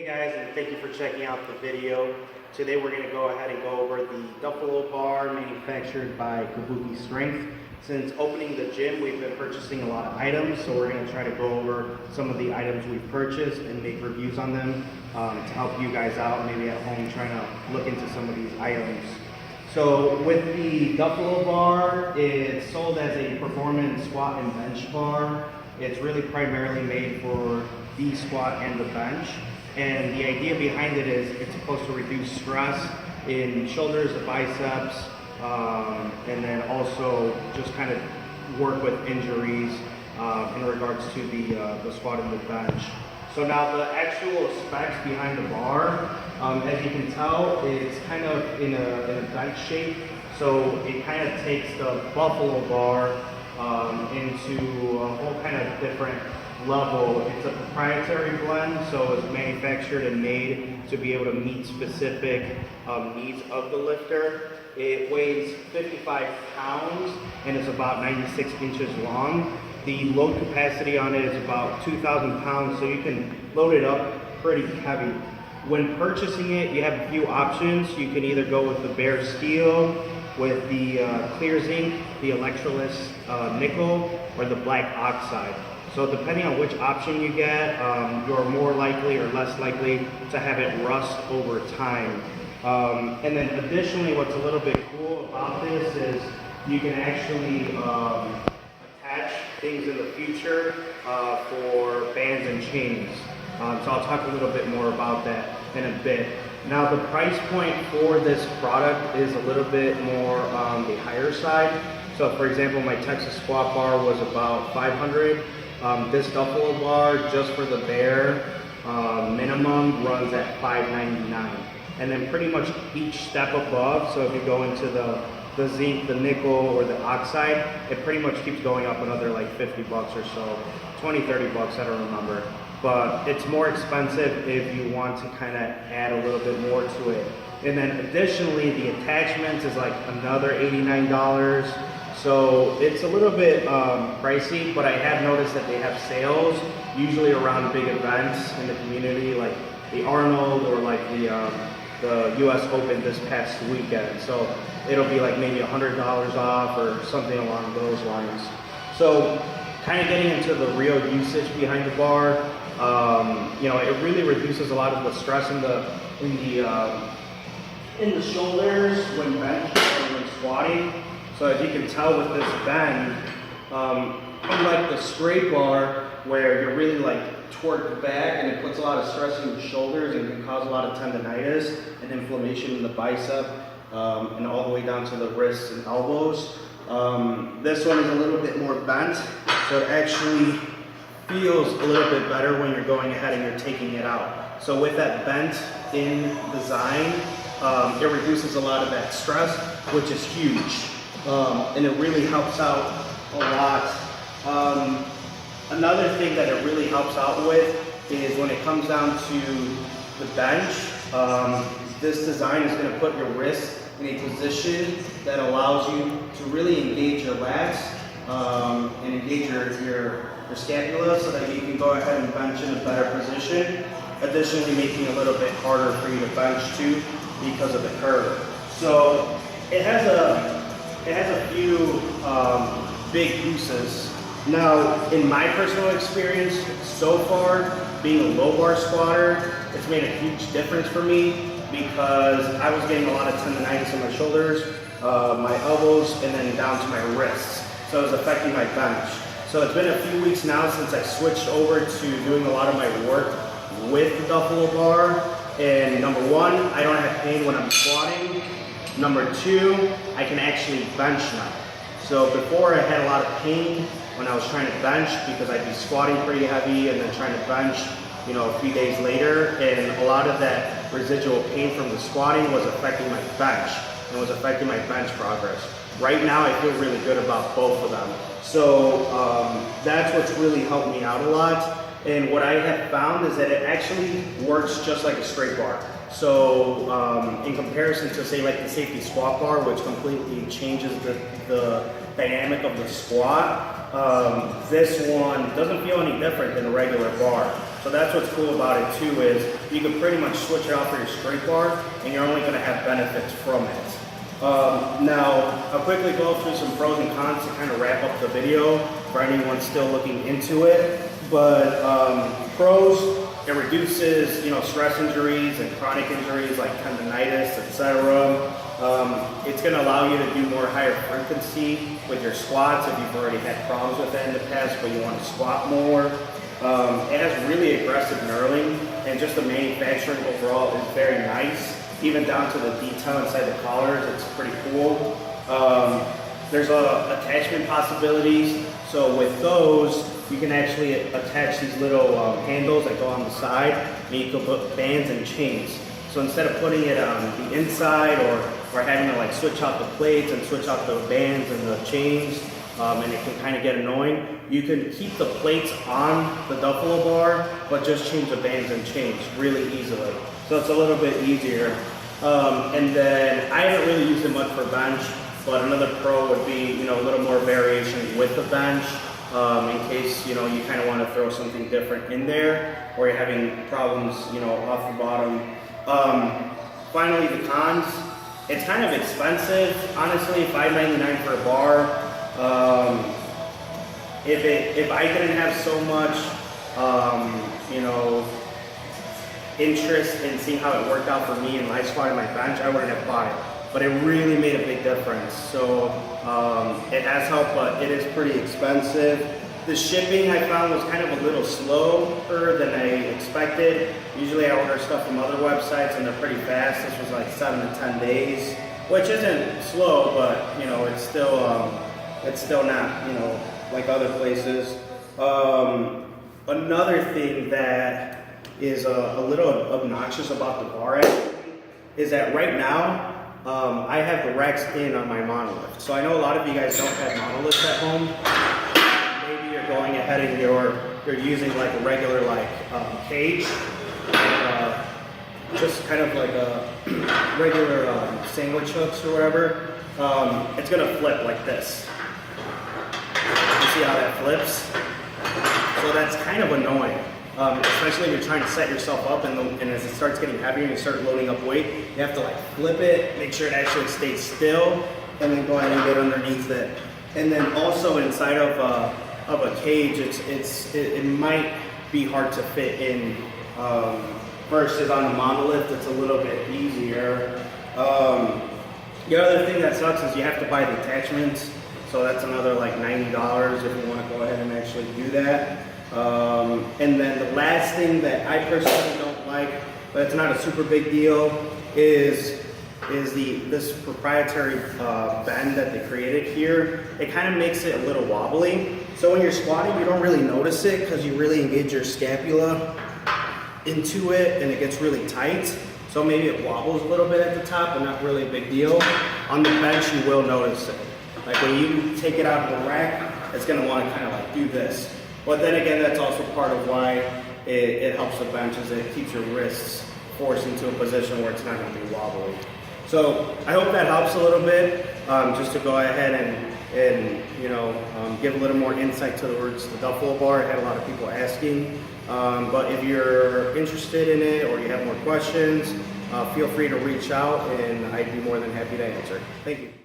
Hey guys, and thank you for checking out the video. Today we're going to go ahead and go over the Duffalo bar manufactured by Kabuki Strength. Since opening the gym, we've been purchasing a lot of items, so we're going to try to go over some of the items we've purchased and make reviews on them to help you guys out, maybe at home trying to look into some of these items. So with the Duffalo bar, it's sold as a performance squat and bench bar. It's really primarily made for the squat and the bench. And the idea behind it is it's supposed to reduce stress in shoulders, the biceps, and then also just kind of work with injuries in regards to the squat and the bench. So now the actual specs behind the bar, as you can tell, it's kind of in a bench shape. So it kind of takes the Buffalo bar into a whole kind of different level. It's a proprietary blend, so it's manufactured and made to be able to meet specific needs of the lifter. It weighs 55 pounds and is about 96 inches long. The load capacity on it is about 2,000 pounds, so you can load it up pretty heavy. When purchasing it, you have a few options. You can either go with the bare steel, with the clear zinc, the electroless nickel, or the black oxide. So depending on which option you get, you're more likely or less likely to have it rust over time. And then additionally, what's a little bit cool about this is you can actually attach things in the future for bands and chains. So I'll talk a little bit more about that in a bit. Now the price point for this product is a little bit more on the higher side. So for example, my Texas squat bar was about $500. This Duffalo bar, just for the bare minimum, runs at $599. And then pretty much each step above, so if you go into the zinc, the nickel, or the oxide, it pretty much keeps going up another like 50 bucks or so, 20, 30 bucks, I don't remember. But it's more expensive if you want to kind of add a little bit more to it. And then additionally, the attachments is like another $89. So it's a little bit pricey, but I have noticed that they have sales, usually around big events in the community, like the Arnold or like the US Open this past weekend. So it'll be like maybe $100 off or something along those lines. So kind of getting into the real usage behind the bar, you know, it really reduces a lot of the stress in the shoulders when bench or when squatting. So as you can tell with this bend, unlike the straight bar where you're really like toward the back and it puts a lot of stress in your shoulders and can cause a lot of tendonitis and inflammation in the bicep and all the way down to the wrists and elbows. This one is a little bit more bent, so it actually feels a little bit better when you're going ahead and you're taking it out. So with that bent in design, it reduces a lot of that stress, which is huge. And it really helps out a lot. Another thing that it really helps out with is when it comes down to the bench, this design is going to put your wrist in a position that allows you to really engage your lats and engage your scapula so that you can go ahead and bench in a better position. Additionally, making it a little bit harder for you to bench too because of the curve. So it has a few big uses. Now, in my personal experience so far, being a low bar squatter, it's made a huge difference for me because I was getting a lot of tendonitis in my shoulders, my elbows, and then down to my wrists. So it was affecting my bench. So it's been a few weeks now since I switched over to doing a lot of my work with the Duffalo bar. And number one, I don't have pain when I'm squatting. Number two, I can actually bench now. So before I had a lot of pain when I was trying to bench because I'd be squatting pretty heavy and then trying to bench, you know, a few days later, and a lot of that residual pain from the squatting was affecting my bench and was affecting my bench progress. Right now, I feel really good about both of them. So that's what's really helped me out a lot. And what I have found is that it actually works just like a straight bar. So in comparison to say like the safety squat bar, which completely changes the dynamic of the squat, this one doesn't feel any different than a regular bar. So that's what's cool about it too, is you can pretty much switch it out for your strength bar, and you're only going to have benefits from it. Now, I'll quickly go through some pros and cons to kind of wrap up the video for anyone still looking into it. But pros, it reduces, stress injuries and chronic injuries like tendonitis, etc. It's going to allow you to do more higher frequency with your squats if you've already had problems with that in the past, but you want to squat more. It has really aggressive knurling, and just the manufacturing overall is very nice. Even down to the detail inside the collars, it's pretty cool. There's attachment possibilities. So with those, you can actually attach these little handles that go on the side, and you can put bands and chains. So instead of putting it on the inside or having to like switch out the plates and switch out the bands and the chains, and it can kind of get annoying, you can keep the plates on the Duffalo bar, but just change the bands and chains really easily. So it's a little bit easier. And then I haven't really used it much for bench, but another pro would be, a little more variation with the bench, in case, you kind of want to throw something different in there, or you're having problems, off the bottom. Finally, the cons. It's kind of expensive, honestly, $5.99 for a bar. If I didn't have so much, interest in seeing how it worked out for me and my squat and my bench, I wouldn't have bought it. But it really made a big difference. So it has helped, but it is pretty expensive. The shipping I found was kind of a little slower than I expected. Usually I order stuff from other websites and they're pretty fast. This was like 7 to 10 days, which isn't slow, but it's still not, like other places. Another thing that is a little obnoxious about the bar is that right now, I have the racks in on my monolift. So I know a lot of you guys don't have monoliths at home. Maybe you're going ahead and you're using like a regular cage, just kind of like a regular sandwich hooks or whatever. It's gonna flip like this. You see how that flips? So that's kind of annoying. Especially if you're trying to set yourself up and as it starts getting heavier and you start loading up weight, you have to flip it, make sure it actually stays still, and then go ahead and get underneath it. And then also inside of a cage, it might be hard to fit in versus on a monolith. It's a little bit easier. The other thing that sucks is you have to buy the attachments, so that's another like $90 if you want to go ahead and actually do that. And then the last thing that I personally don't like, but it's not a super big deal, is this proprietary bend that they created here. It kind of makes it a little wobbly. So when you're squatting, you don't really notice it because you really engage your scapula into it and it gets really tight. So maybe it wobbles a little bit at the top, but not really a big deal. On the bench, you will notice it. Like when you take it out of the rack, it's gonna want to kind of do this. But then again, that's also part of why it helps the bench, is it keeps your wrists forced into a position where it's not going to be wobbly. So I hope that helps a little bit, just to go ahead and give a little more insight towards the Duffalo bar. I had a lot of people asking, but if you're interested in it or you have more questions, feel free to reach out and I'd be more than happy to answer. Thank you.